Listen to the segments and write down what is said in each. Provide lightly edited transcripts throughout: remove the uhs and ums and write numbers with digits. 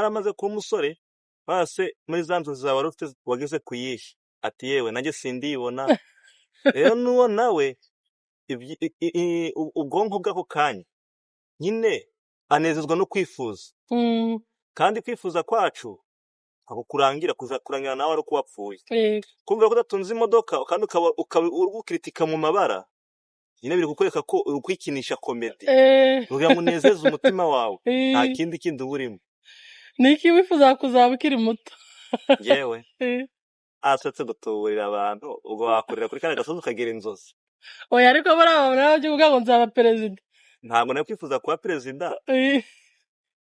yaramaze kuba umusore base muri za nzozi zawe wari ufite wageze ku yihe ati yewe nanjye sindibona rero n'uwo nawe ubwonko bw'ako kanya nyine anezezwa no kwifuza kandi kwifuza kwacu ntabwo kurangira nawe ari uko wapfuye kumva ko udatunze imodoka kandi ukaba urukritika mu mabara nyine biri kukwereka ko uri kwikinisha komedi kugira ngo unezeze umutima wawe nta kindi uba urimo. Niki wifuza kuzaba ukiri muto? Yewe ashatse gutuburira abantu ubwo wakorera kuri kana gasozi ukagira inzozi. Oya ariko baraho nabyo uvuga ngo nzaba perezida. Ntabwo nari kwifuza kuba perezida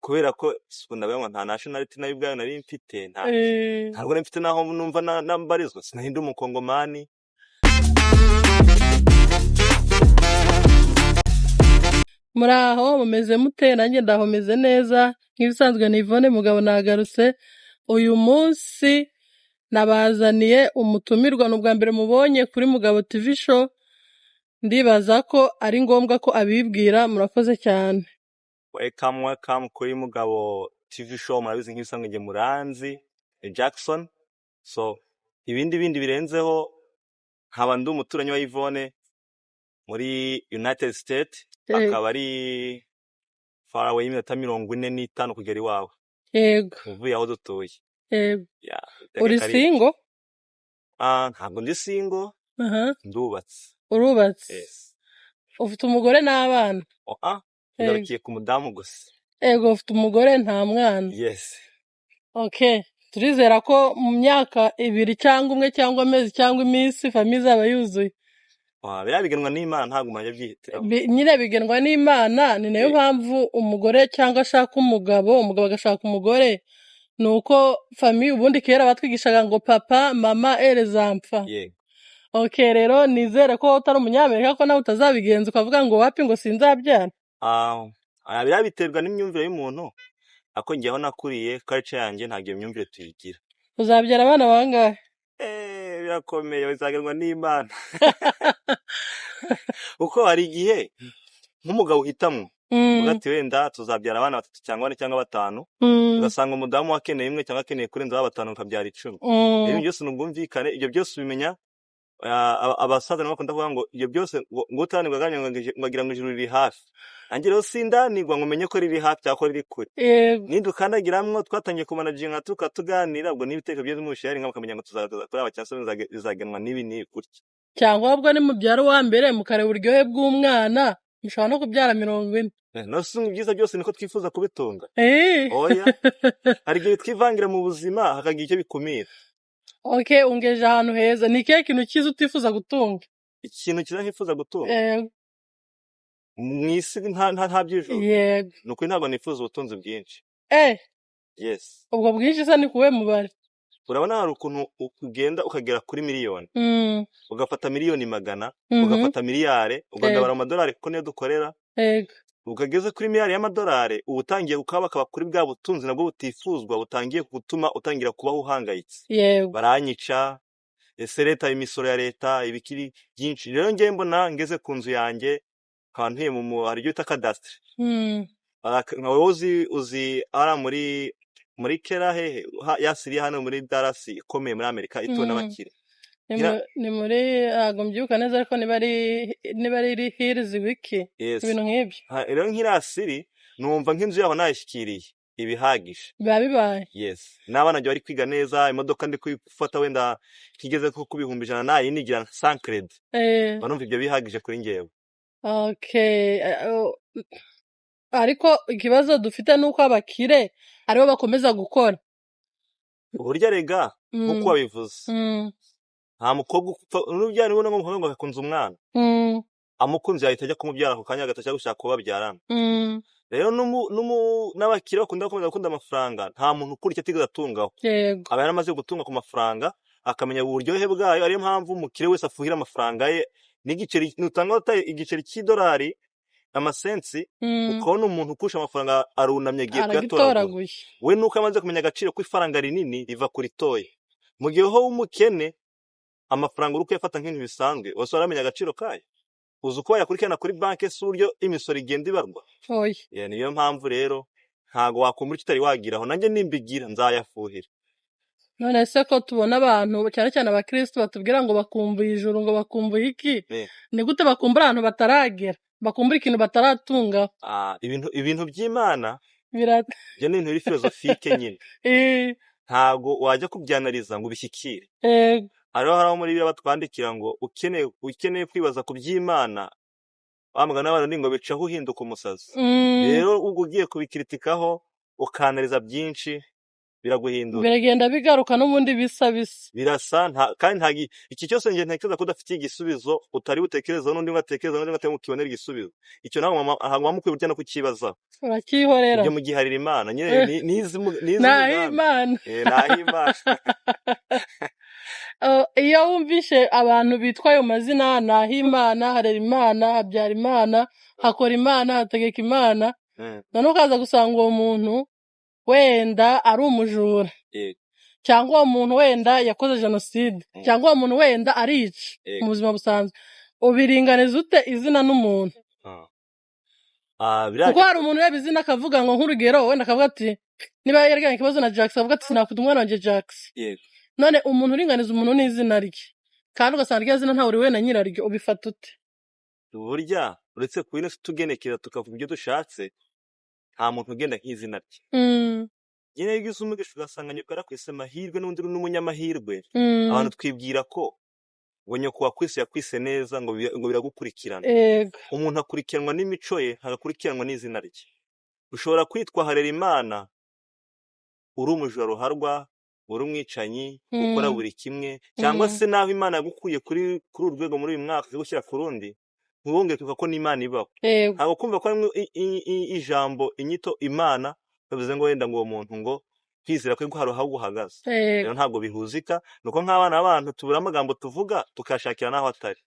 kubera ko ndavuga ngo nta nationality nayo ubwayo nari mfite ntabwo nari mfite naho numva nambarizwa sinahinda umukongomani. Muraho mumeze mute? Nanjye ndahomeze neza nk'ibisanzwe ni Yvonne Mugabo nagarutse. Uyu munsi nabazaniye umutumirwa n'ubwa mbere mubonye kuri Mugabo TV show, ndibaza ko ari ngombwa ko abibwira. Murakoze cyane. Welcome kuri Mugabo TV show. Murabizi nk'ibisanzwe nge muranzi Jackson, so ibindi birenzeho nkaba ndi umuturanyi wa Yvonne muri United States, akaba ari far away y'iminota 45 kugera iwawe. Yego. Uvuye aho dutuye. Yego. Uri single? Ntabwo ndi single. Ndubatse. Urubatse? Yes. Ufite umugore n'abana? Ndarukiye ku mudamu gusa. Yego, ufite umugore nta mwana? Yes. Okay. Turizera ko mu myaka 2 cyangwa 1 cyangwa amezi cyangwa iminsi famille zaba yuzuye. Birabigenwa n'Imana ntabwo umanye byihitira. Nyine bigenwa n'Imana, ni nayo mpamvu umugore cyangwa ashaka umugabo agashaka umugore, nuko famille ubundi kera batwigishaga ngo papa mama zamfa. Yego. Okay, rero nizere ko utari umunyamerika ko nawe utazabigenza ukavuga ngo wapi ngo sinzabyara. Birabiterwa n'imyumvire y'umuntu. Ako ngiyeho nakuriye culture yanjye ntabwo iyo myumvire tuyigira. Uzabyara abana bangahe? Birakomeye bizagenwa n'Imana. Uko hari igihe nk'umugabo uhitamwe ugati wenda tuzabyara abana 3 cyangwa 4 cyangwa 5, ugasanga umudamu wakeneye 1 cyangwa akeneye kurenza 5 ukabyara 10. Ibyo byose nubwumvikane, ibyo byose ubimenya. Abasaza nabo bakunda kuvuga ngo ibyo byose ngo utanirwa ganye ngagira ngo ijuru riri hafi. Ange rero sindanirwa ngo menye ko riri hafi cyangwa riri kure. Nidukandagiramwo twatangiye kumanaginga tuganira ubwo n'ibiteko byo mu sharing bakamenya ngo tuzaza kuri abacyasore bizagenwa n'ibi gutya. Cyangwa ubwo ni mubyaro wa mbere mukare buryohe bw'umwana mushobora no kubyara 40. No sungu byiza byose niko twifuza kubitunga. Oya. Hari igihe twivangira mu buzima hakagira icyo bikumira. Okay, ungeje ahantu heza. Ni kihe kintu cyiza utifuza gutunga? Ikintu cyiza nkifuza gutunga? Mwisi nta byijuru. Yego. Nuko ntabwo nifuza ubutunzi bwinshi. Yes. Ubwo bwinshi sa ni kuwe mubare? Urabona hari ukuntu ukugenda ukagera kuri miliyoni. Ugafata miliyoni 100, ugafata miliyari, ugandabara amadolari kuko niyo dukorera. Yego. Ukageze kuri miliyari y'amadolari, ubutangiye ukaba kuri bwa butunzi nabwo butifuzwa, butangiye gutuma utangira kubaho uhangayitse. Yego. Baranyica, leta imisoro ya leta ibikiri byinshi. Rero ngiye mbona ngeze ku nzu yanjye kantuye mu hari bita cadastre. Uzi ara muri kera hehe yasiri hano muri Dallas ikomeye muri Amerika ituwe n'abakire. Ni muri agombyuka neza ariko niba ari Hills wiki ibintu nk'ibyo. Rero nk'irasiri numva nk'inzu yaho nayishikiriye ibihagije. Bibaye. Yes. N'abana byo bari kwiga neza, imodoka ndi kwifata wenda kigeze ko kubihumbi 100 nayi nigira sancred. Banumva ibyo bihagije kuri ngewe. Okay. Ariko ikibazo dufite nuko abakire aribo bakomeza gukora. Burya rega uko wabivuze. Nta mukobwa upfa n'ubyara nibona ngo akakunza umwana. Amukunzi yahita ajya kumubyara ku kanya gatashya gushaka kubabyarana. Rero n'abakire bakunda gukomeza gukunda amafaranga, nta muntu ukuri cyatigaza atungaho. Aba yaramaze gutunga ku mafaranga akamenya uburyohe bwayo, ari mpamvu umukire wese afuhira amafaranga ye n'igiceri nutanga igiceri $1 amasensi ukabona umuntu ukusha amafaranga arunamye giye kuyatora. We nuko amaze kumenya agaciro ko ifaranga rinini riva kuri toye. Mu gihe ho umukene amafaranga uruko yafata nk'ibintu bisanzwe, wose waramenya agaciro kayo. Uzi uko yakurikirana kuri banki s'uburyo imisoro igenda ibarwa. Oya. Niyo mpamvu rero ntago wakumbura icyo utari wagiraho, nanjye nimbigira nzayafuhira. none se ko tubona abantu cyane cyane abakristo batubwira ngo bakumbuye ijuru, ngo bakumbuye iki? Ni gute bakumbura ahantu bataragera, bakumbura ikintu bataratungaho? Ibintu by'Imana byo ni ibintu biri filozofike nyine. Ntago wajya kubyanariza ngo ubishyikire. Hariho muri bibiliya batwandikira ngo ukeneye kwibaza ku by'Imana, bamugana n'abantu ngo bicaho uhinduka umusazi. Rero ubwo ugiye kubikritikaho ukanariza byinshi biraguhindura, biragenda bigaruka n'ubundi birasa. Kandi iki cyose ngiye ntekereza ko udafitiye igisubizo, utari butekerezaho n'undi ngatekereza n'undi ngatekereza ukibonera igisubizo, icyo nawe wamukwiye burya no kukibaza, urakihorera. ibyo mugiharira Imana nyine Imana. Iyo wumvishe abantu bitwa ayo mazina, Nahimana, Harerimana, Habyarimana, Hakorimana, Hategekimana, none ukaza gusanga uwo muntu wenda ari umujura, cyangwa uwo muntu wenda yakoze jenoside, cyangwa uwo muntu wenda arica mu buzima busanzwe, ubiringaniza ute izina n'umuntu? Kuko hari umuntu yaba izina akavuga ngo nk'urugero wenda akavuga ati niba yariganye ikibazo na Jax avuga ati sinakuta umwana wanjye Jax. None umuntu uringaniza umuntu n'izina rye, kandi ugasanga iryo zina ntawe uri we na nyiraryo, ubifata ute? Burya uretse kubina tugenekera tukavuga ibyo dushatse, nta muntu ugenda nk'izina rye. Nyine iyo ugize umugisha ugasanga nyoko yarakwise amahirwe n'undi n'umunyamahirwe, abantu twibwira ko ngo nyoko wakwise yakwise neza ngo biragukurikirana. Umuntu akurikiranwa n'imico ye, agakurikiranwa n'izina rye. Ushobora kwitwa Harerimana uri umujura ruharwa, uri umwicanyi, ukora buri kimwe, cyangwa se naho Imana yagukuye kuri uru rwego muri uyu mwaka gushyira ku rundi, ntubongere kuvuga ko n'Imana ibaho. Ntabwo kumva ko harimo ijambo inyito Imana bavuze ngo wenda ngo uwo muntu ngo kwizera kwe guharo aho guhagaze. Rero ntabwo bihuzika, nuko nk'abana b'abantu tubura amagambo tuvuga tukashakira naho atari.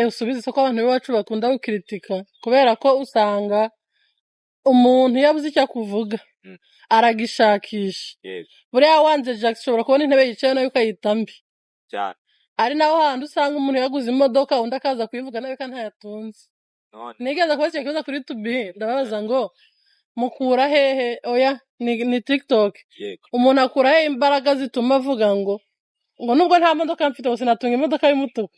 Usubize ko abantu b'iwacu bakunda gukritika, kubera ko usanga umuntu yabuze icyo akuvuga aragishakisha. Buriya wanze Jax ushobora kubona intebe yicaye nayo ukayita mbi cyane. Ari naho handi usanga umuntu yaguze imodoka undi akaza kuyivuga nawe kandi ntayatunze. Nigeze kubaza ikibazo kuri YouTube, ndababaza ngo mukura hehe? Oya ni TikTok. Umuntu akura hehe imbaraga zituma avuga ngo nubwo nta modoka mfite gusa natunga imodoka y'umutuku?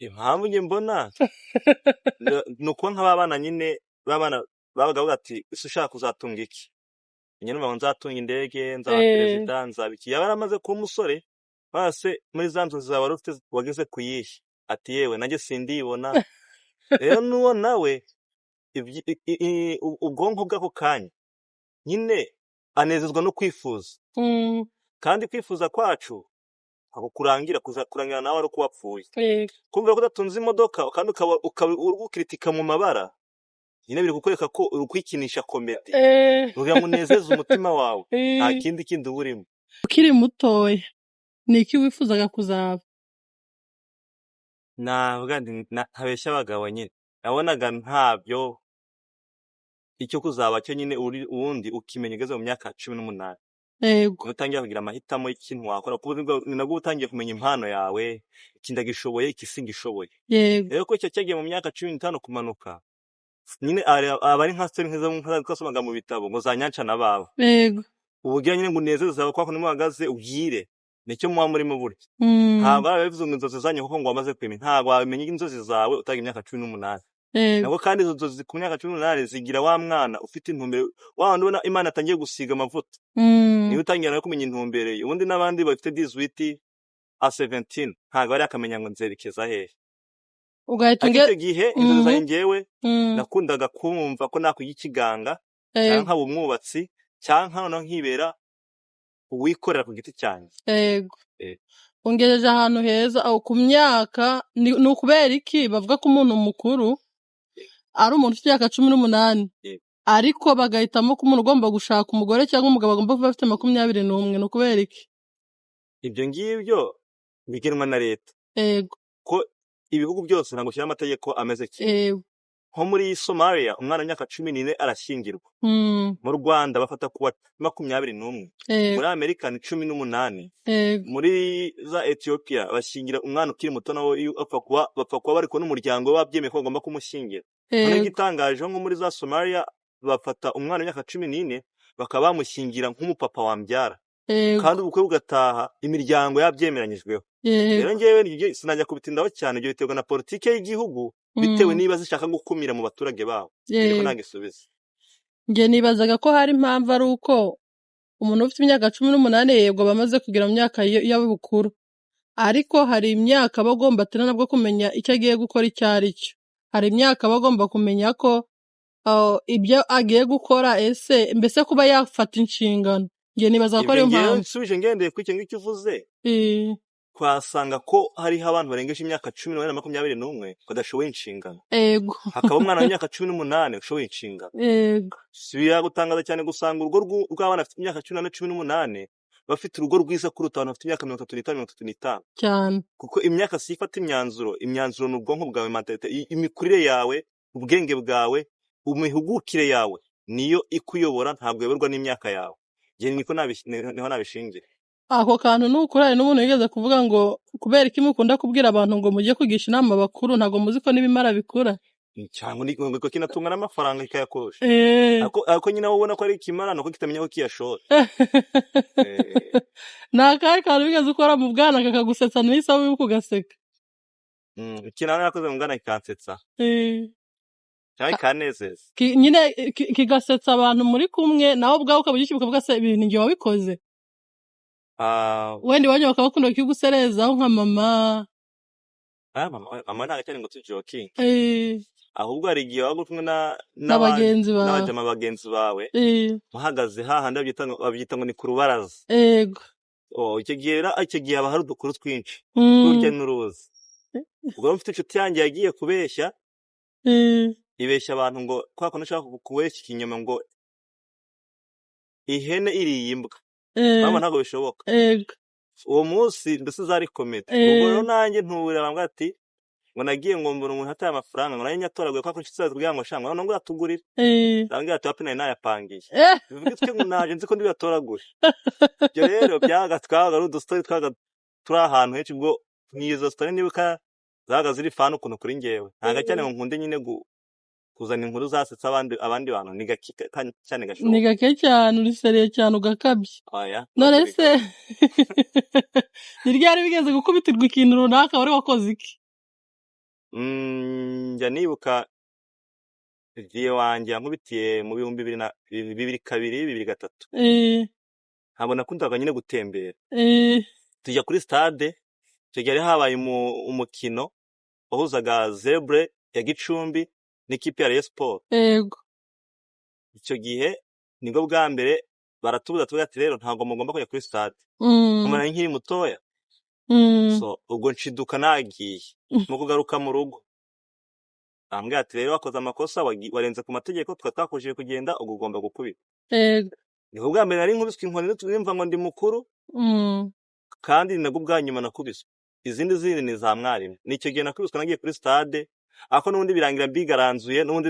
Impamvu njye mbona nuko nk'abana nyine babana bavuga bati ese ushaka kuzatunga iki? Nyine ngo nzatunga indege, nzaba perezida, nzabiki. Yaba yaramaze kuba umusore base muri za nzozi zawe warufite wageze kuyihe, ati yewe nanjye sindibona. Rero nuwo nawe ubwonko bw'ako kanya nyine anezezwa no kwifuza, kandi kwifuza kwacu ntabwo kurangira nawe ari uko wapfuye. Kumva ko udatunze imodoka kandi ukaba urukritika mu mabara, nyine biri kukwereka ko uri kwikinisha komedi, kugira ngo unezeze umutima wawe, nta kindi urimo. Ukiri mutoya ni iki wifuzaga kuzaba? Navuga ntabeshya abagabo nyine, nabonaga ntabyo. Icyo kuzaba cyo nyine ubundi ukimenya ugeze mu myaka 18, utangiye kugira amahitamo y'ikintu wakora, kuko ni nabwo utangiye kumenya impano yawe, iki ndagishoboye, iki singishoboye. Rero ko icyo cyagiye mu myaka 15 kumanuka, nyine abari nka story nk'izo twasomaga mu bitabo ngo za Nyanca na babo. Ubugira nyine ngo unezeze aho kwako nimuhagaze ubwire nicyo muba murimo burya. Ntabwo bivuze ngo inzozi zanyu kuko ngo wamaze kwemera, ntabwo wamenya inzozi zawe utaga imyaka 18. Nabo kandi izo nzozi ku myaka 18 zigira wa mwana ufite intumbero, wa wundi ubona Imana atangiye gusiga amavuta, niyo utangira no kumenya intumbero ye. Ubundi n'abandi bafite 18 a 17 ntabwo ari akamenya ngo nzerekeza hehe. Ugahita icyo gihe inzozi zanjye ngewe nakundaga kumva ko nakwiga ikiganga, cyangwa nkaba umwubatsi, cyangwa noneho nkibera uwikorera ku giti cyanjye. Ungejeje ahantu heza aho ku myaka. Ni ukubera iki bavuga ko umuntu mukuru ari umuntu ufite imyaka 18, ariko bagahitamo ko umuntu ugomba gushaka umugore cyangwa umugabo agomba kuba afite 21? Ni ukubera iki? Ibyo ngibyo bigenwa na leta. Ko ibihugu byose ntabwo shyira amategeko ameze kimwe. Nko muri Somalia umwana w'imyaka 14 arashyingirwa. Mu Rwanda bafata kuwa 21. Muri Amerika ni 18. Muri za Ethiopia bashyingira umwana ukiri muto nawe bapfa kuba bari ko n'umuryango wabyemeye ko bagomba kumushyingira. None gitangaje nko muri za Somalia bafata umwana w'imyaka 14 bakaba bamushyingira nk'umupapa wambyara yego kandi ubukwe bugataha imiryango yabyemeranyijweho rero yego ngewe sinajya kubitindaho cyane ibyo biterwa na politike y'igihugu bitewe niba zishaka gukumira mu baturage babo niko nta gisubizo njye nibazaga ko hari impamvu ari uko umuntu ufite imyaka 18 yego bamaze kugera mu myaka y'abukuru ariko hari imyaka aba agomba atari nabwo kumenya icyo agiye gukora icyo ari cyo hari imyaka aba agomba kumenya ko ibyo agiye gukora ese mbese kuba yafata inshingano njye nibazaga ko ariyo mpamvu nsubije ngendeye kuri icyo ngicyo uvuze twasanga ko hariho abantu barengeje imyaka 18 na 21 badashoboye inshingano yego hakaba umwana w'imyaka 18 ushoboye inshingano yego sibiya gutangaza cyane gusanga urugo rw'abana bafite imyaka 18 bafite urugo rwiza kuruta abantu bafite imyaka 35 cyane kuko imyaka sifata imyanzuro ni ubwonko bwawe mentalite imikurire yawe ubwenge bwawe umihugukire yawe niyo ikuyobora ntabwo yoborwa n'imyaka yawe je niko niho nabishingira ako kantu n'ukuri n'umuntu yigeze kuvuga ngo kubera iki mukunda kubwira abantu ngo mujye kugisha inama bakuru ntago muzi ko n'ibimara bikura cyangwa ni ngo kinatunga n'amafaranga ikayakosha ako nyine ubona ko ari ikimara nuko kitamenya ko kiyashora nakaye kantu bigeze ukora mu bwana kakagusetsa n'isaha wibuka ugaseka ikintu nakoze mu bwana kikansetsa cyangwa kanezeza nyine kigasetsa abantu muri kumwe nawe ubwawe ukabugisha ukavuga se ibintu ngiye wabikoze wenda iwanyu bakaba bakunda kiguserezaho nka mama mama ntago cyane ngo tujoking ahubwo hari igihe waba kumwe n'abagenzi bawe muhagaze hahandi babyita ngo ni ku rubaraza yego icyo gihe haba hari udukuru twinshi kurya n'uruzi ubwo mfite inshuti yanjye yagiye kubeshya ibeshya abantu ngo kwa kuntu ashaka kubeshya ikinyoma ngo ihene iriye imbwa mama ntabwo bishoboka uwo munsi mbese zari komedi ubwo rero nanjye ntubura bambwa ati ngo nagiye ngo mbona umuntu ataye amafaranga ngo nayo nyatoraguye kwa kunshi tsaza kugira ngo shanga none ngo atugurire ndambwira ati wapi nayapangiye bivuga twe ngo naje nzi ko ndi yatoragura byo rero byagatwaga ari udustori turi ahantu henshi ubwo nizo story nibuka zaga ziri fana ukuntu kuri ngewe ntaga cyane ngo nkunde nyine kuzana inkuru zasetsa abandi bantu ni gake cyane gashoboka ni gake cyane urisereye cyane ugakabye oya none se niryari bigeze gukubitirwa ikintu runaka wari wakoze iki njya nibuka igihe wanjye yankubitiye mu 2002 nkabona kundaga nyine gutembera tujya kuri stade icyo gihe habaye umukino wahuzaga Zebre ya Gicumbi n'ikipe ya Rayon Sport yego icyo gihe nibwo bwa mbere baratubuza tuvuga ati rero ntabwo mugomba kujya kuri stade umwana nkiri mutoya so ubwo nshiduka nagiye mu kugaruka mu rugo ambwira ati rero wakoze amakosa warenze ku mategeko twakujije kugenda ubwo ugomba gukubita yego niho bwa mbere nari nkubiswe inkoni twimva ngo ndi mukuru kandi nabwo bwa nyuma nakubiswe izindi ni za mwarimu nicyo gihe nakubiswe nagiye kuri stade ako nubundi birangira mbigaranzuye nubundi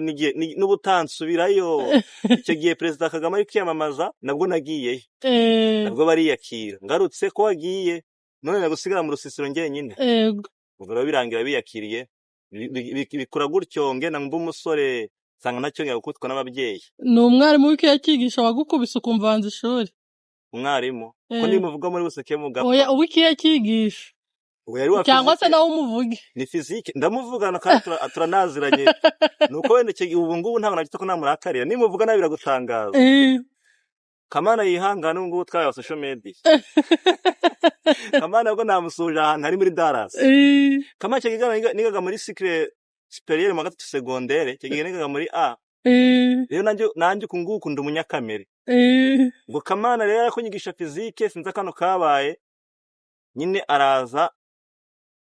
n'ubutansubirayo icyo gihe Perezida Kagame ari kwiyamamaza nabwo nagiyeyo nabwo bariyakira ngarutse ko wagiye none nagusigara mu rusisiro njyenyine yego ubwo rero birangira biyakiriye bikura gutyo nge namba umusore sanga nacyo ngakutwa n'ababyeyi ni umwarimu w'iki yakigisha wagukubise ukumva wanze ishuri umwarimu ko nimuvuga muri buseke mugapa oya w'iki yakigisha cyangwa se nawe umuvuge ni fizike ndamuvugana kandi turanaziranye nuko wenda ubu ngubu ntabwo nagita ko namurakarira nimuvuga nabi biragutangaza Kamana yihangana ubu ngubu twaye social media Kamana ubwo namusuje ahantu hari muri Dallas Kamana cyangwa nigaga muri Secret Superieur mu gatatu secondaire cyangwa nigaga muri A rero nanjye kunguku ndi umunyakamere ngo Kamana rero yakunyigisha fizike sinza kano kabaye nyine araza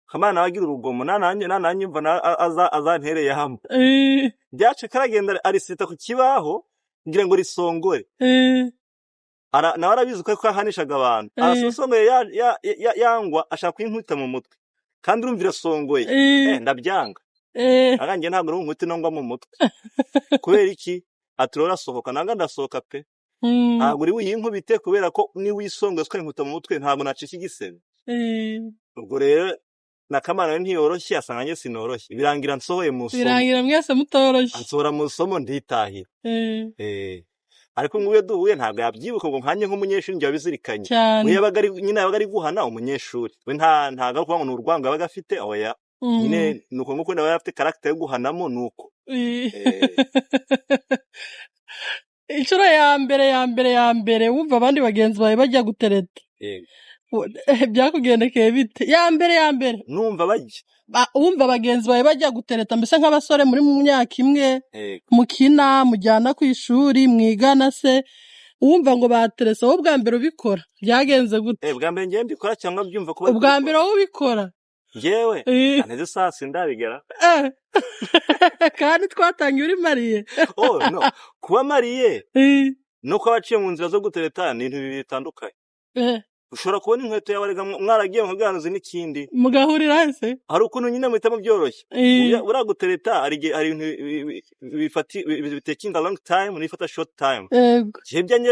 Kamana wagira urugomo nananye mva azantereye hamwe byace karagenda arisita ku kibaho ngira ngo risongore nawe arabizi ko ahanishaga abantu arasongoye yangwa ashaka kwinkubita mu mutwe kandi urumva irasongoye ndabyanga arangiye ntabwo uri umuti nongwa mu mutwe kubera iki aturora sohoka nanga ndasohoka pe ntabwo uri wiyinkubite kubera ko ni wisongoye twankubita mu mutwe ntabwo nacika igisebe ubwo rero na Kamana ntiyoroshye asanganye sinoroshye birangira nsohoye mu somo birangira mwese mutoroshye ansohora mu somo nditahira ariko nk'uwo duhuye ntabwo yabyibuka ngo nkanjye nk'umunyeshuri njye wabizirikanye we cyane nyine yabaga ari guhana umunyeshuri we ntabwo ari ukuvuga ngo ni urwango yabaga afite oya nyine ni uko nguko nawe afite karagita yo guhanamo ni uko inshuro ya mbere wumva abandi bagenzi bawe bajya gutereta byakugendekeye bite ya mbere numva bajya wumva bagenzi bawe bajya gutereta mbese nk'abasore muri mu myaka imwe mukina mujyana ku ishuri mwigana se wumva ngo baterese wowe bwa mbere ubikora byagenze gute bwa mbere ngewe mbikora cyangwa byumva kuba ubwa mbere wowe ubikora ngewe aneze saa sindabigera kandi twatangiye uri mariye no kuba mariye no kuba waciye mu nzira zo gutereta ni ibintu bibiri bitandukanye ushobora kubona inkweto yawe mwaragiye mukaganiriza n'ikindi mugahurira hese hari ukuntu nyine muhitamo byoroshye uragutereta hari ibintu bitekinga long time n'ifata short time gihe byanjye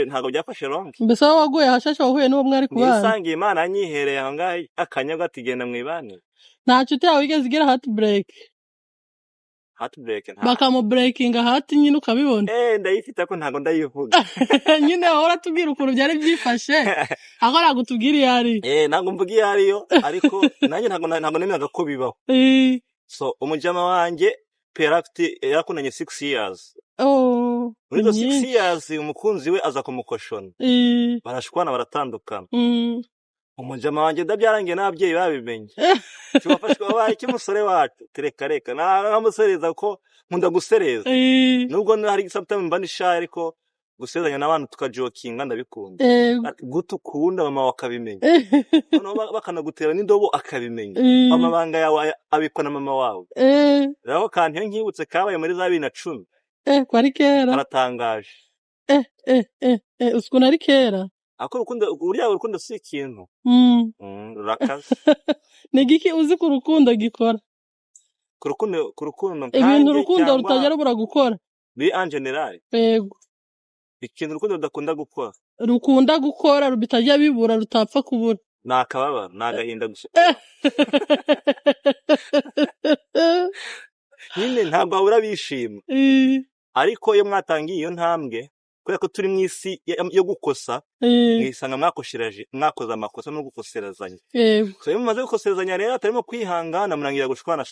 ntabwo byafashe long mbese wowe waguye hashashe wahuye n'uwo mwari kubana nisangiye Imana yanyihereye aho ngaho akanyabwa ati genda mwibane nta nshuti yawe wigeze igira heartbreak bakamuburekinga hati nyine ukabibona ndayifite ko ntabwo ndayivuga nyine wahora tubwira ukuntu byari byifashe aho ntabwo tubwira iyo ari ntabwo mvuga iyo ariyo ariko nanjye ntabwo nemeraga ko bibaho so umujama wanjye perafite yarakundanye 6 years muri izo 6 years umukunzi we aza kumukoshona barashwana baratandukana umujama wanjye ndabyarangiye n'ababyeyi babimenye tubafashwe babaye cy'umusore wacu reka nkamusereza ko nkunda gusereza nubwo hari sometimes mba nishaye ariko gusezanya n'abantu tukajokinga ndabikunda gute ukunda mama wakabimenya noneho bakanagutera n'indobo akabimenya amabanga yawe abikwa na mama wawe rero kandi iyo nkibutse kabaye muri za 2010 kwari kera aratangaje ukuntu ari kera ako urukundo si ikintu rurakaze ni giki uzi ku rukundo gikora ku rukundo ibintu urukundo rutajya rubura gukora bi en general yego ikintu urukundo rudakunda gukora rukunda gukora bitajya bibura rutapfa kubura ni akababaro ni agahinda gusa nyine ntabwo wabura bishima ariko iyo mwatangiye iyo ntambwe kubera ko turi mu isi yo gukosa mwisanga mwakoze amakosa no gukoserezanya so iyo mumaze gukoserezanya rero atarimo kwihangana murangira gushwana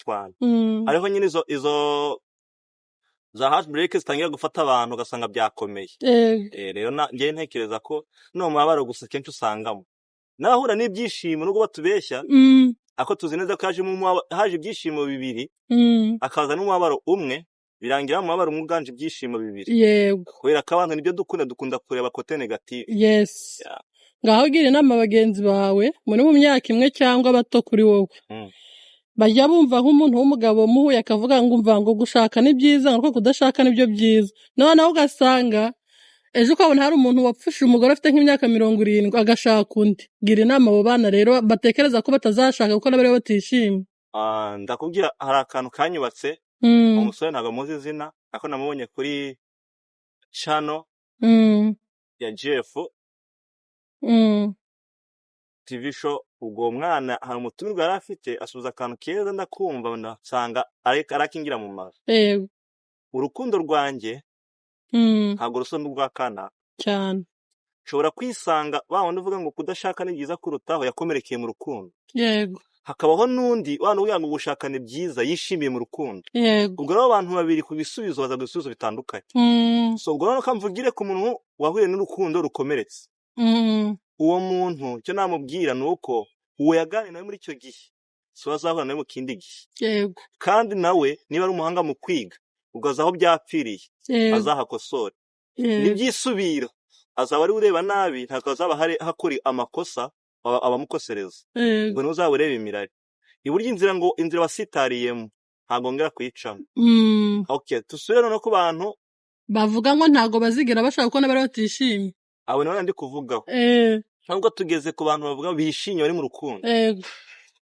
ariko nyine izo za heartbreak zitangira gufata abantu ugasanga byakomeye rero ngewe ntekereza ko no mabaro gusa kenshi usangamo nahura n'ibyishimo nubwo batubeshya ako tuzi neza ko haje ibyishimo bibiri akaza n'umubabaro umwe birangira mu mabaro umuganje ibyishimo bibiri yego kubera ko abantu nibyo dukunda kureba kote negative yes ngaho gira inama bagenzi bawe muri mu myaka imwe cyangwa bato kuri wowe bajya bumva nk'umuntu w'umugabo muhuye akavuga ngo umva ngo gushaka ni byiza ngo kudashaka nibyo byiza noneho ugasanga ejo ukabona hari umuntu wapfushe umugore afite nk'imyaka 70 agashaka undi gira inama abo bana rero batekereza ko batazashaka kuko nabere batishimye ndakubwira hari akantu kanyubatse umusore ntabwo muzi izina ako namubonye kuri channel ya Jeff TV show ubwo mwana hari umutumirwa yari afite asubiza akantu keza ndakumva ndasanga arakingira mu maso urukundo rwanjye ntabwo rusa n'urw'akana cyane ushobora kwisanga wundi uvuga ngo kudashaka ni byiza kurutaho yakomerekeye mu rukundo yego hakabaho n'undi wano uvuga ngo gushaka ni byiza yishimiye mu rukundo ubwo rero abantu babiri ku bisubizo baza gusubiza bitandukanye so ubwo rero kamvugire ku muntu wahuye n'urukundo rukomeretse uwo muntu cyo namubwira nuko uwo yaganira nawe muri icyo gihe so azahura nawe mu kindi gihe kandi nawe niba ari umuhanga mu kwiga ugaza aho byapfiriye azahakosora nibyisubira azaba ari ureba nabi ntabwo azaba hakora amakosa abamukosereza ngo ntuzaba ureba imirari iburyo inzira wasitariyemo ntabwo ngera kuyicamo tusubire no ku bantu bavuga ngo ntabwo bazigera bashaka ko nabari batishimye abo nibo ndi kuvugaho ntabwo tugeze ku bantu bavuga bishimye bari mu rukundo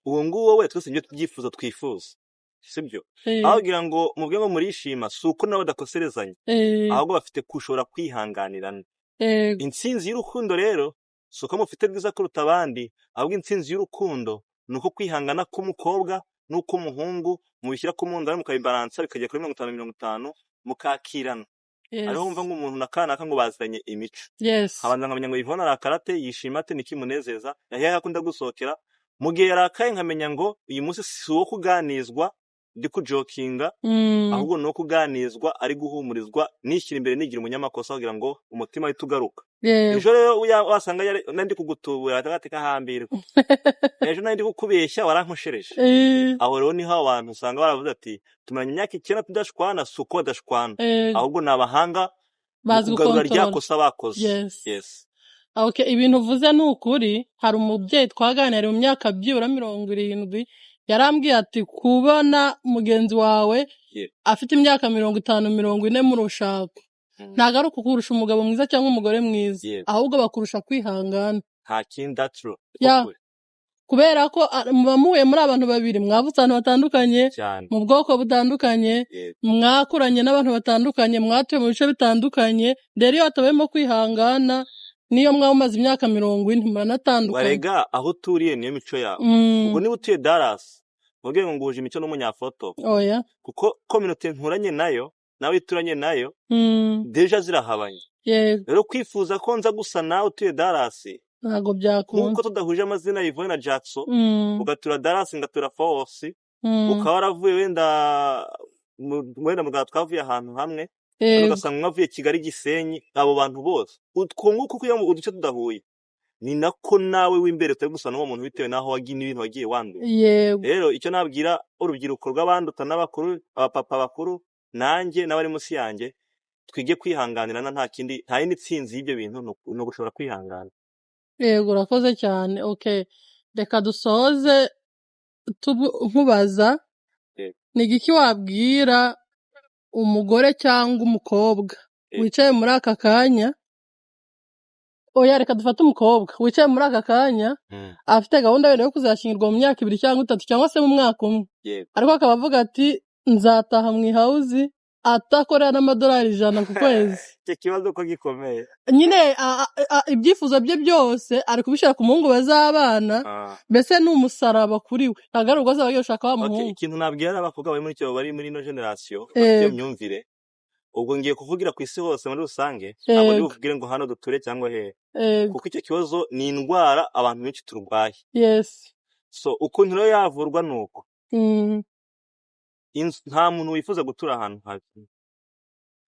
uwo nguwo we twese ibyo tubyifuza twifuza sibyo aho kugira ngo mubwe ngo murishima si uko nabo badakoserezanya ahubwo bafite kushobora kwihanganirana intsinzi y'urukundo rero si uko mufite bwiza kuruta abandi ahubwo intsinzi y'urukundo ni uko kwihangana k'umukobwa n'uk'umuhungu mubishyira ku munzani mukabibaransa bikajya kuri 50-50 mukakirana ariho wumva nk'umuntu na kanaka ngo baziranye imico Yes. habanza nkamenya ngo Yvonne arakarate yishima ate nikimunezeza yahiye akunda gusohokera mu gihe yarakaye nkamenya ngo uyu munsi si uwo kuganizwa ndi kujokinga ahubwo ni uwo kuganizwa ari guhumurizwa nishyira imbere nigira umunyamakosa kugira ngo umutima we tugaruka ejo rero wasanga nandi kugutubura atagate kahambirwa ejo nandi kukubeshya warankoshereje aho rero niho abantu usanga baravuze ati tumenya imyaka 9 tudashwana suko dashwana ahubwo nabahanga bazi kugarura ryakosa bakoze. Yes. Okay, ibintu uvuze ni ukuri. Hari umubyeyi twaganiriye mu myaka byibura 70 yarambwiye ati kubona mugenzi wawe afite imyaka 50-40 mu rushako ntago ari ukukurusha umugabo mwiza cyangwa umugore mwiza ahubwo bakurusha kwihangana nta kindi true kubera ko mubamuye muri abantu babiri mwavutse ahantu batandukanye mu bwoko butandukanye mwakuranye n'abantu batandukanye mwatuye mu bice bitandukanye rero iyo atabayemo kwihangana niyo mwamaze imyaka 40 muranatandukanye warega aho turiye niyo mico yawe ubwo niba utuye Dallas mugiye ngo nguje imico n'umunyafoto kuko community nturanye nayo nawe ituranye nayo deja zirahabanye rero kwifuza ko nza gusa nawe utuye Dallas ntago byakunda nkuko tudahuje amazina Yvonne na Jackson ugatura Dallas ngatura Force ukaba waravuye wenda mugabo twavuye ahantu hamwe ugasanga mwavuye Kigali Gisenyi abo bantu bose utwunguko kugira ngo uduce tudahuye ni nako nawe w'imbere utari gusa n'uwo muntu bitewe naho wagiye n'ibintu wagiye wanduye rero icyo nabwira urubyiruko rw'abanduta n'abakuru abapapa bakuru nanjye n'abari munsi yanjye twige kwihanganirana nta yindi tsinzi y'ibyo bintu no gushobora kwihangana. Yego urakoze cyane. Okay, reka dusoze nkubaza ni igiki wabwira umugore cyangwa umukobwa wicaye muri aka kanya reka dufate umukobwa wicaye muri aka kanya afite gahunda yo kuzashyingirwa mu myaka 2 cyangwa 3 cyangwa se mu mwaka umwe ariko akaba avuga ati nzataha mu house atakorera n'amadolari 100 ku kwezi. Icyo kibazo ko gikomeye nyine ibyifuzo bye byose ari kubishaka ku muhungu bazabana mbese ni umusaraba kuri we ntago ari ubwoza bagiye gushaka wa muhungu. Ikintu nabwira abakobwa bari muri no generation bafite myumvire ubwo ngiye kuvugira ku isi hose muri rusange abo ndi buvugire ngo hano duture cyangwa kuko icyo kibazo ni indwara abantu benshi turwaye. So ukuntu rero yavurwa nuko nta muntu wifuza gutura ahantu habi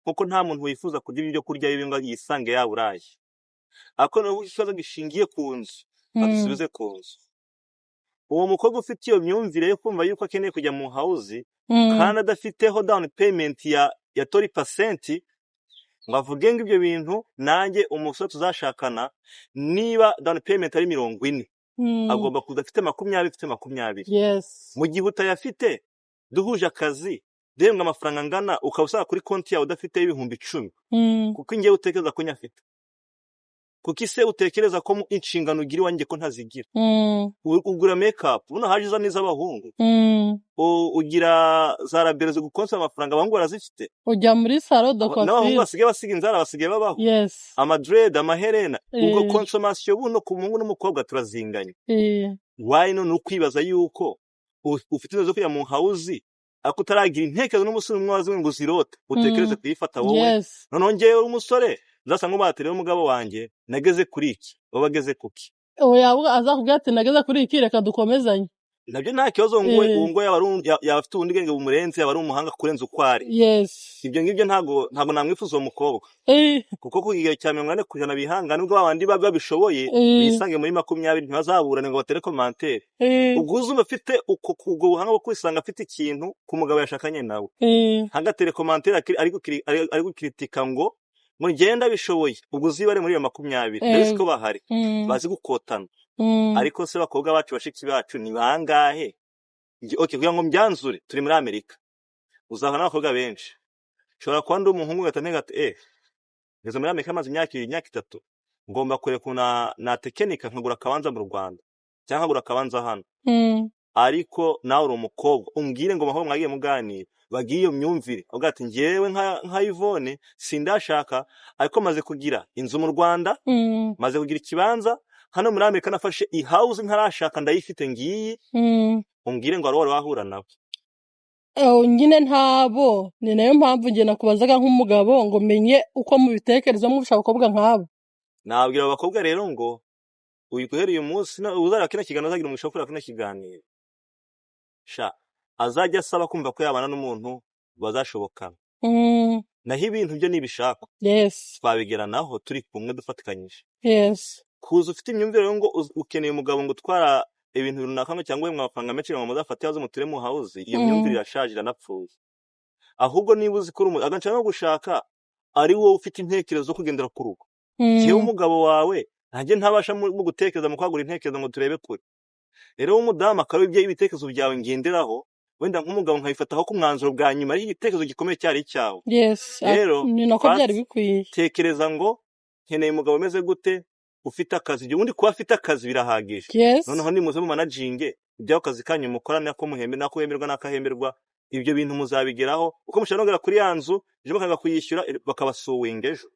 kuko nta muntu wifuza kurya ibyo kurya bibi ngo yisange yaburaye ako no ikibazo gishingiye ku nzu basubize ku nzu. Uwo mukobwa ufite iyo myumvire yo kumva yuko akeneye kujya mu house kandi adafiteho down payment ya 30% ngo avuge ngo ibyo bintu nanjye umusore tuzashakana niba down payment ari 40 agomba kudafite 20 mu gihe utayafite duhuje akazi dembwa amafaranga angana ukabusaba kuri konti yawe udafite ibihumbi 10 kuko ngiye utekereza ko nyafite kuko ise utekereza ko inshingano ugira wanjye ko ntazigira ugura makeup buno haje za neza abahungu ugira za rabere zo gukonsa amafaranga abahungu barazifite ujya muri salon de coiffure n'abahungu basigaye inzara basigaye babaho amadred amaherena ubwo consommation buno ku muhungu n'umukobwa turazinganye why no ukwibaza yuko ufite izo kujya mu house akutaragira intekerezo n'umusore umwazi ngo uzirote utekereze kuyifata wowe none ngewe umusore zasanga baterera umugabo wanjye nageze kuri iki babageze kuki yavuga azakubwira ati nageze kuri iki reka dukomezanye nabyo nta kibazo ngo yafite ubundi genge bumurenze yaba ari umuhanga kurenza ukwari ibyo ngibyo ntago namwifuza uwo mukobwa kuko kugiye cya 40% bihangana nubwo abandi babishoboye bisange muri 20 ntibazaburane ngo batere commentaire uguze umufite ubwo buhanga bwo kwisanga afite ikintu ku mugabo yashakanye nawe hagatere commentaire ari gukritika ngo ngenda bishoboye ubwo uzibare muri 20 ariko bahari bazi gukotana ariko se bakobwa bacu bashiki bacu ni bangahe kugira ngo mbyanzure turi muri Amerika uzahana n'abakobwa benshi shobora kwanda umuhungu gatanega ati ngeze muri Amerika maze imyaka 3 ngomba kurekuna na tekinika nkagura kabanza mu Rwanda cyangwa nkagura kabanza hano ariko nawe uri umukobwa umbwire ngo mahoro mwagiye muganira bagiye iyo myumvire uvuga ati ngewe nka Yvonne sindashaka ariko maze kugira inzu mu Rwanda maze kugira ikibanza hano muri Amerika nafashe i house ntarashaka ndayifite ngiyi umbwire ngo wari wahura nawe nyine ntabo, ni nayo mpamvu njye nakubazaga nk'umugabo ngo menye uko mubitekerezo mubisha abakobwa nk'abo. Nabwira abo bakobwa rero ngo guhera uyu munsi uzareba kino kiganiro azagira umugisha wo kureba kino kiganiro, azajya asaba kumva ko yabana n'umuntu bazashobokana. Naho ibintu byo nibishaka twabigeranaho turi kumwe dufatikanyije. Kuza ufite imyumvire ngo ukeneye umugabo ngo utwara ibintu runaka ngo cyangwa mwapanga menshi ngo muzafate yazo muture mu house, iyo myumvire irashaje iranapfuye. Ahubwo niba uzi ko aganshaka no gushaka ari wowe ufite intekerezo zo kugendera ku rugo, kiyo umugabo wawe nanjye ntabasha mu gutekereza mu kwagura intekerezo ngo turebe kure. Rero umudamu akaba ibyo ibitekerezo byawe ngenderaho, wenda nk'umugabo nkabifataho ku mwanzuro bwa nyuma ari igitekerezo gikomeye cyari icyawe. Rero ni nako byari bikwiye. Tekereza ngo nkeneye umugabo umeze gute, ufite akazi. Igihe undi kuba afite akazi birahagije. Noneho nimuze mu managing ibyo akazi kanyu mukorana nako muhembe nako hemerwa nakahemberwa, ibyo bintu muzabigeraho uko mushanogera kuri yanzu je bakaga kuyishyura bakabasuwinga ejo.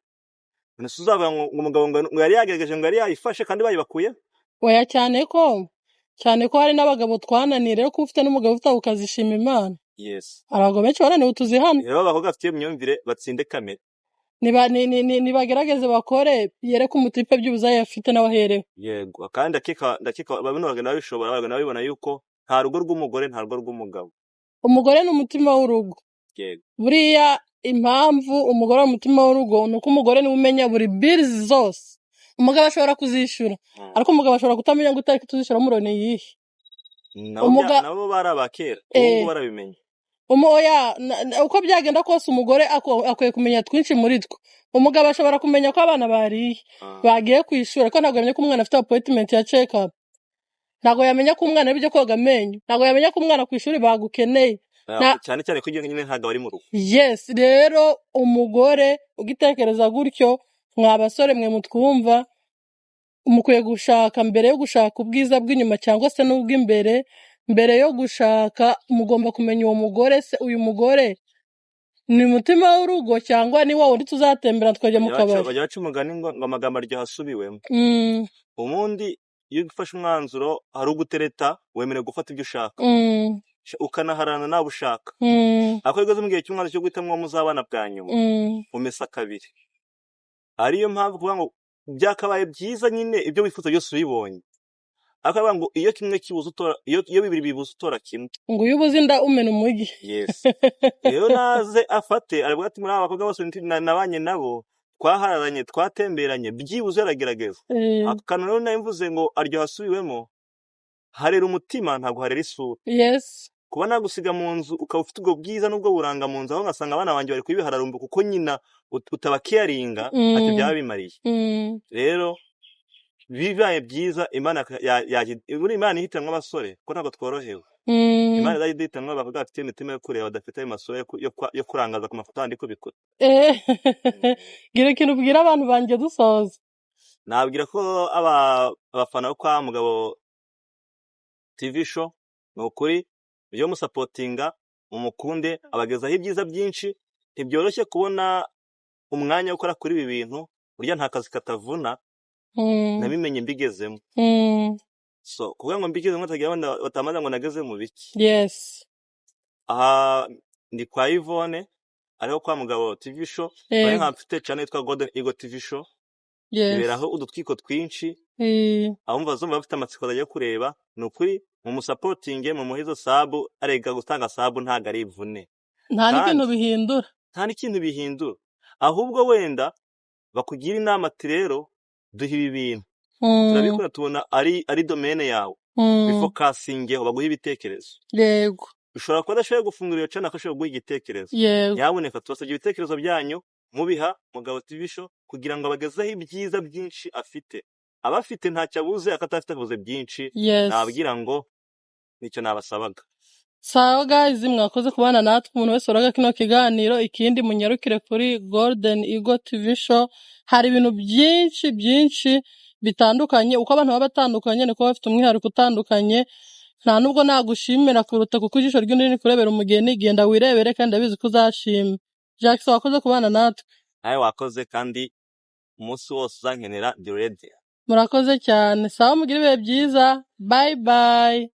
None suzaba ngo umugabo ngo yari yagerageje ngo yari yayifashe kandi bayibakuye. Oya cyane ko hari n'abagabo twananire rero ko ufite n'umugabo ufite ukazishima Imana. Abagabo benshi barane utuzi hano. Rero abakobwa afite imyumvire batsinde kamera. Nibagerageze bakore yereka umutipe by'ubuzaye afite nawe aherewe. Yego kandi ndakeka babino bagana bishobora bagana bibona yuko nta rugo rw'umugore nta rugo rw'umugabo. Umugore ni umutima w'urugo. Yego. Buriya impamvu umugore umutima w'urugo nuko umugore ni umenya buri bills zose. Umugabo ashobora kuzishura ariko umugabo ashobora kutamenya ngo utari kutuzishura murone yihe. Nabo barabakera ubu barabimenye. Oya uko byagenda kose umugore akwiye kumenya twinshi muri two. Umugabo ashobora kumenya ko abana bariye bagiye kwishura ko ntabwo yamenye ko umwana afite appointment ya check up, ntabwo yamenya ko umwana ari byo koga amenyo, ntabwo yamenya ko umwana kwishuri bagukeneye cyane cyane ko nyine ntabwo ari mu rugo. Rero umugore ugitekereza gutyo mwabasore mwe mutwumva umukwiye gushaka mbere yo gushaka ubwiza bw'inyuma cyangwa se n'ubw'imbere. Mbere yo gushaka mugomba kumenya uwo mugore se uyu mugore ni mutima w'urugo cyangwa ni wa wundi tuzatembera tukajya mu kabari. Bajya baca umugani ngo amagambo aryo hasubiwemo. Umundi iyo ufashe umwanzuro hari ugutereta wemerewe gufata ibyo ushaka ukanaharana nawe ushaka. Ako igeze mu gihe cy'umwanzuro cyo guhitamo uwo muzabana bwa nyuma umesa kabiri. Ariyo mpamvu kuvuga ngo byakabaye byiza nyine ibyo wifuza byose ubibonye. Akavuga ngo iyo kimwe kibuze utora iyo bibiri bibuze utora kimwe. Ngo iyo ubuze inda umena umugi. Rero naze afate aravuga ati muri aba bakobwa bose nabanye nabo twahararanye twatemberanye byibuze aragerageza. Akantu rero namvuze ngo aryo hasubiwemo harera umutima ntabwo harera isura. Kuba nagusiga mu nzu ukaba ufite ubwo bwiza n'ubwo buranga mu nzu aho ngasanga abana banjye bari kubihararumba kuko nyina utabakiyaringa ati byaba bimariye. Rero bibaye byiza Imana Imana ihitanwa abasore ko ntabwo tworohewe. Imana izajya ihitanwa abavuga bafite imitima yo kureba badafite amasore yo kurangaza ku mafoto andi kubikora. Gira ikintu ubwira abantu banjye dusoza. Nabwira ko abafana bo kwa Mugabo TV show ni ukuri byo musapotinga umukunde abagezaho ibyiza byinshi. Ntibyoroshye kubona umwanya wo gukora kuri ibi bintu, burya nta kazi katavuna. Nabimenye mbigezemo. So kuvuga ngo mbigezemo atagira wenda batamaza ngo nageze mu biki. Aha ndi kwa Yvonne ariho kwa Mugabo TV show, bari nka mfite channel yitwa Golden Eagle TV show. Iberaho udutwiko twinshi. Abumva zo bafite amatsiko yo kureba ni ukuri mu musapotinge mu muhizo sabu arega gutanga sabu ntago ari ivune. Nta n'ikintu bihindura. Ahubwo wenda bakugira inama ati rero duha ibi bintu turabikora tubona ari domaine yawe bifokasingeho baguha ibitekerezo. Yego ushobora kuba adashoboye gufungura iyo channel akashobora guha igitekerezo. Yaboneka tubasabye ibitekerezo byanyu mubiha Mugabo TV show kugira ngo abagezeho ibyiza byinshi afite. Abafite ntacyo abuze akatafite abuze byinshi. Nabwira ngo nicyo nabasabaga. Sawa guys, mwakoze kubana natwe. Umuntu wese uraga kino kiganiro ikindi munyarukire kuri Golden Eagle TV show. Hari ibintu byinshi bitandukanye. Uko abantu baba batandukanye niko bafite umwihariko utandukanye. Nta nubwo nagushimira kuruta kuko ijisho ry'undi ni kurebera umugeni. Genda wirebere kandi abizi ko uzashima. Jackson wakoze kubana natwe. Nawe wakoze kandi umunsi wose uzankenera ndi ready. Murakoze cyane. Sawa mugire ibihe byiza. Bye bye.